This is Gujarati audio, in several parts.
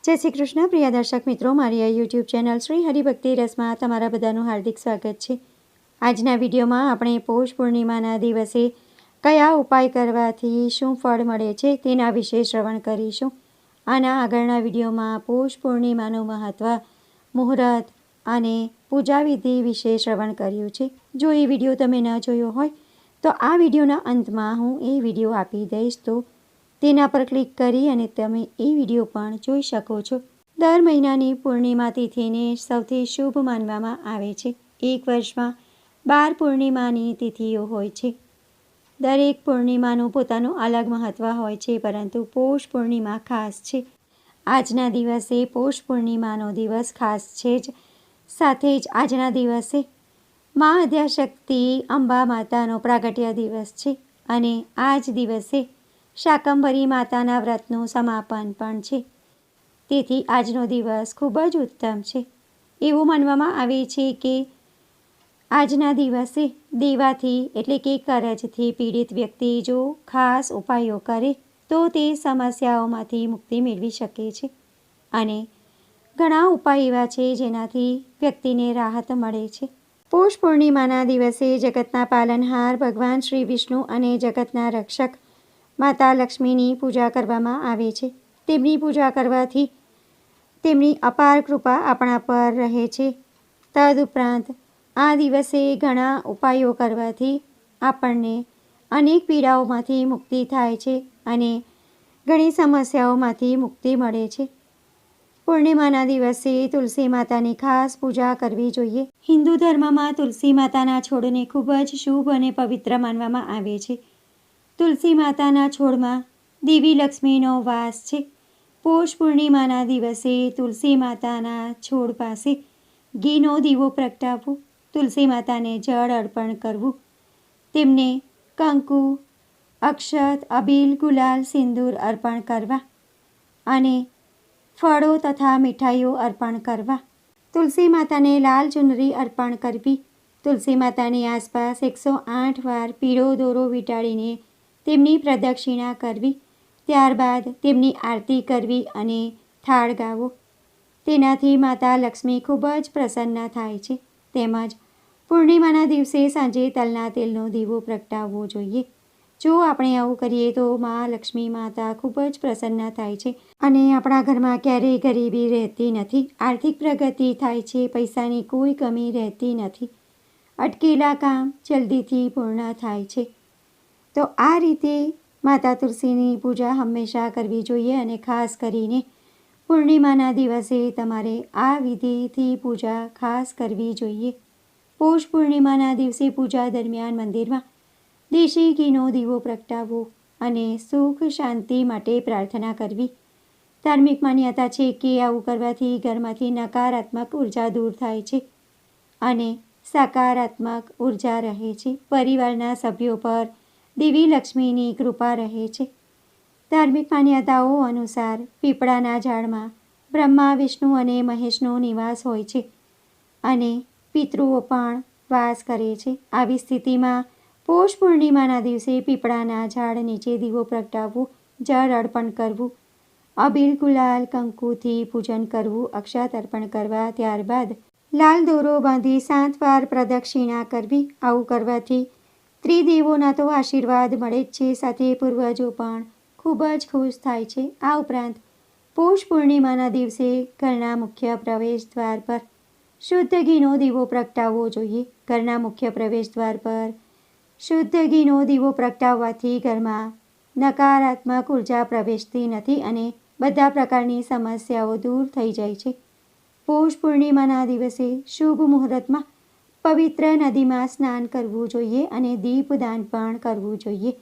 જય શ્રી કૃષ્ણ પ્રિય દર્શક મિત્રો, મારી આ યુટ્યુબ ચેનલ શ્રી હરિભક્તિ રસમાં તમારા બધાનું હાર્દિક સ્વાગત છે। આજના વિડીયોમાં આપણે પૌષ પૂર્ણિમાના દિવસે કયા ઉપાય કરવાથી શું ફળ મળે છે તેના વિશે શ્રવણ કરીશું। આના આગળના વિડીયોમાં પૌષ પૂર્ણિમાનું મહત્ત્વ, મુહૂર્ત અને પૂજા વિધિ વિશે શ્રવણ કર્યું છે। જો એ વિડીયો તમે ન જોયો હોય તો આ વિડીયોના અંતમાં હું એ વિડીયો આપી દઈશ, તો તેના પર ક્લિક કરી અને તમે એ વિડીયો પણ જોઈ શકો છો। દર મહિનાની પૂર્ણિમા તિથિને સૌથી શુભ માનવામાં આવે છે। એક વર્ષમાં 12 પૂર્ણિમાની તિથિઓ હોય છે। દરેક પૂર્ણિમાનું પોતાનું અલગ મહત્ત્વ હોય છે, પરંતુ પૌષ પૂર્ણિમા ખાસ છે। આજના દિવસે પૌષ પૂર્ણિમાનો દિવસ ખાસ છે જ સાથે જ આજના દિવસે મા આદ્યાશક્તિ અંબા માતાનો પ્રાગટ્ય દિવસ છે અને આ જ દિવસે શાકંભરી માતાના વ્રતનું સમાપન પણ છે। તેથી આજનો દિવસ ખૂબ જ ઉત્તમ છે। એવું માનવામાં આવે છે કે આજના દિવસે દેવાથી એટલે કે કરજથી પીડિત વ્યક્તિ જો ખાસ ઉપાયો કરે તો તે સમસ્યાઓમાંથી મુક્તિ મેળવી શકે છે અને ઘણા ઉપાય એવા છે જેનાથી વ્યક્તિને રાહત મળે છે। પૌષ પૂર્ણિમાના દિવસે જગતના પાલનહાર ભગવાન શ્રી વિષ્ણુ અને જગતના રક્ષક માતા લક્ષ્મીની પૂજા કરવામાં આવે છે। તેમની પૂજા કરવાથી તેમની અપાર કૃપા આપણા પર રહે છે। તદુપરાંત આ દિવસે ઘણા ઉપાયો કરવાથી આપણને અનેક પીડાઓમાંથી મુક્તિ થાય છે અને ઘણી સમસ્યાઓમાંથી મુક્તિ મળે છે। પૂર્ણિમાના દિવસે તુલસી માતાની ખાસ પૂજા કરવી જોઈએ। હિન્દુ ધર્મમાં તુલસી માતાના છોડને ખૂબ જ શુભ અને પવિત્ર માનવામાં આવે છે। તુલસી માતાના છોડમાં દેવી લક્ષ્મીનો વાસ છે। પૌષ પૂર્ણિમાના દિવસે તુલસી માતાના છોડ પાસે ઘીનો દીવો પ્રગટાવવો, તુલસી માતાને જળ અર્પણ કરવું, તેમને કંકુ, અક્ષત, અબીલ, ગુલાલ, સિંદૂર અર્પણ કરવા અને ફળો તથા મીઠાઈઓ અર્પણ કરવા। તુલસી માતાને લાલ ચુનરી અર્પણ કરવી। તુલસી માતાની આસપાસ 108 વાર પીળો દોરો વીંટાળીને તેમની પ્રદક્ષિણા કરવી। ત્યારબાદ તેમની આરતી કરવી અને થાળ ગાવો। તેનાથી માતા લક્ષ્મી ખૂબ જ પ્રસન્ન થાય છે। તેમજ પૂર્ણિમાના દિવસે સાંજે તલના તેલનો દીવો પ્રગટાવવો જોઈએ। જો આપણે આવું કરીએ તો મા લક્ષ્મી માતા ખૂબ જ પ્રસન્ન થાય છે અને આપણા ઘરમાં ક્યારેય ગરીબી રહેતી નથી, આર્થિક પ્રગતિ થાય છે, પૈસાની કોઈ કમી રહેતી નથી, અટકેલા કામ જલ્દીથી પૂર્ણ થાય છે। તો આ રીતે માતા તુલસીની પૂજા હંમેશા કરવી જોઈએ અને ખાસ કરીને પૂર્ણિમાના દિવસે તમારે આ વિધિથી પૂજા ખાસ કરવી જોઈએ। પૌષ પૂર્ણિમાના દિવસે પૂજા દરમિયાન મંદિરમાં દેશી ઘીનો દીવો પ્રગટાવવો અને સુખ શાંતિ માટે પ્રાર્થના કરવી। ધાર્મિક માન્યતા છે કે આવું કરવાથી ઘરમાંથી નકારાત્મક ઉર્જા દૂર થાય છે અને સકારાત્મક ઉર્જા રહે છે। પરિવારના સભ્યો પર દેવી લક્ષ્મીની કૃપા રહે છે। ધાર્મિક માન્યતાઓ અનુસાર પીપળાના ઝાડમાં બ્રહ્મા, વિષ્ણુ અને મહેશનો નિવાસ હોય છે અને પિતૃઓ પણ વાસ કરે છે। આવી સ્થિતિમાં પૌષ પૂર્ણિમાના દિવસે પીપળાના ઝાડ નીચે દીવો પ્રગટાવવો, જળ અર્પણ કરવું, અબીલ, ગુલાલ, કંકુથી પૂજન કરવું, અક્ષત અર્પણ કરવા, ત્યારબાદ લાલ દોરો બાંધી 7 વાર પ્રદક્ષિણા કરવી। આવું કરવાથી ત્રિદેવોના તો આશીર્વાદ મળે જ છે, સાથે પૂર્વજો પણ ખૂબ જ ખુશ થાય છે। આ ઉપરાંત પૌષ પૂર્ણિમાના દિવસે ઘરના મુખ્ય પ્રવેશ દ્વાર પર શુદ્ધ ઘીનો દીવો પ્રગટાવવો જોઈએ। ઘરના મુખ્ય પ્રવેશ દ્વાર પર શુદ્ધ ઘીનો દીવો પ્રગટાવવાથી ઘરમાં નકારાત્મક ઉર્જા પ્રવેશતી નથી અને બધા પ્રકારની સમસ્યાઓ દૂર થઈ જાય છે। પૌષ પૂર્ણિમાના દિવસે શુભ મુહૂર્તમાં પવિત્ર નદીમાં સ્નાન કરવું જોઈએ અને દીપદાન પણ કરવું જોઈએ।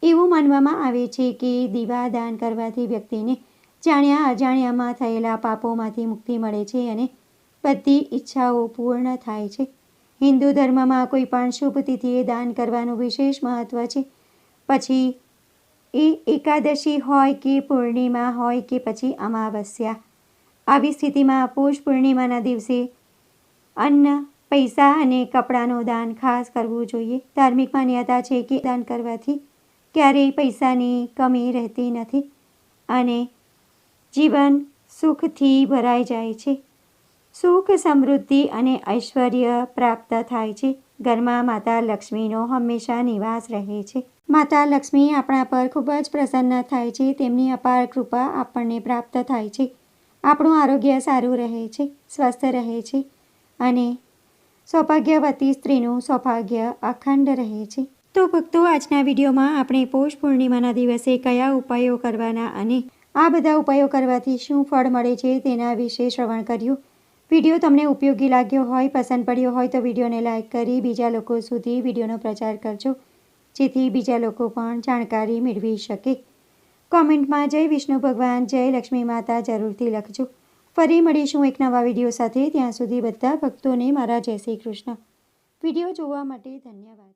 એવું માનવામાં આવે છે કે દીવાદાન કરવાથી વ્યક્તિને જાણ્યા અજાણ્યામાં થયેલા પાપોમાંથી મુક્તિ મળે છે અને બધી ઈચ્છાઓ પૂર્ણ થાય છે। હિન્દુ ધર્મમાં કોઈ પણ શુભ તિથિએ દાન કરવાનું વિશેષ મહત્ત્વ છે। પછી એ એકાદશી હોય કે પૂર્ણિમા હોય કે પછી અમાવસ્યા, આવી સ્થિતિમાં પૌષ પૂર્ણિમાના દિવસે અન્ન, પૈસા અને કપડાનું દાન ખાસ કરવું જોઈએ। ધાર્મિક માન્યતા છે કે દાન કરવાથી ક્યારેય પૈસાની કમી રહેતી નથી અને જીવન સુખથી ભરાઈ જાય છે. સુખ, સમૃદ્ધિ અને ઐશ્વર્ય પ્રાપ્ત થાય છે. ઘરમાં માતા લક્ષ્મીનો હંમેશા નિવાસ રહે છે. માતા લક્ષ્મી આપણા પર ખૂબ જ પ્રસન્ન થાય છે. તેમની અપાર કૃપા આપણને પ્રાપ્ત થાય છે. આપણું આરોગ્ય સારું રહે છે, સ્વસ્થ રહે છે અને સૌભાગ્યવતી સ્ત્રીનું સૌભાગ્ય અખંડ રહે છે. તો ભક્તો, આજના વિડીયોમાં આપણે પૌષ પૂર્ણિમાના દિવસે કયા ઉપાયો કરવાના અને આ બધા ઉપાયો કરવાથી શું ફળ મળે છે તેના વિશે શ્રવણ કર્યું. વિડીયો તમને ઉપયોગી લાગ્યો હોય, પસંદ પડ્યો હોય તો વિડીયોને લાઇક કરી બીજા લોકો સુધી વિડીયોનો પ્રચાર કરજો, જેથી બીજા લોકો પણ જાણકારી મેળવી શકે. કોમેન્ટમાં જય વિષ્ણુ ભગવાન, જય લક્ષ્મી માતા જરૂરથી લખજો. ફરી મળીશું એક નવા વિડીયો સાથે. ત્યાં સુધી બધા ભક્તોને મારા જય શ્રી કૃષ્ણ. વિડીયો જોવા માટે ધન્યવાદ.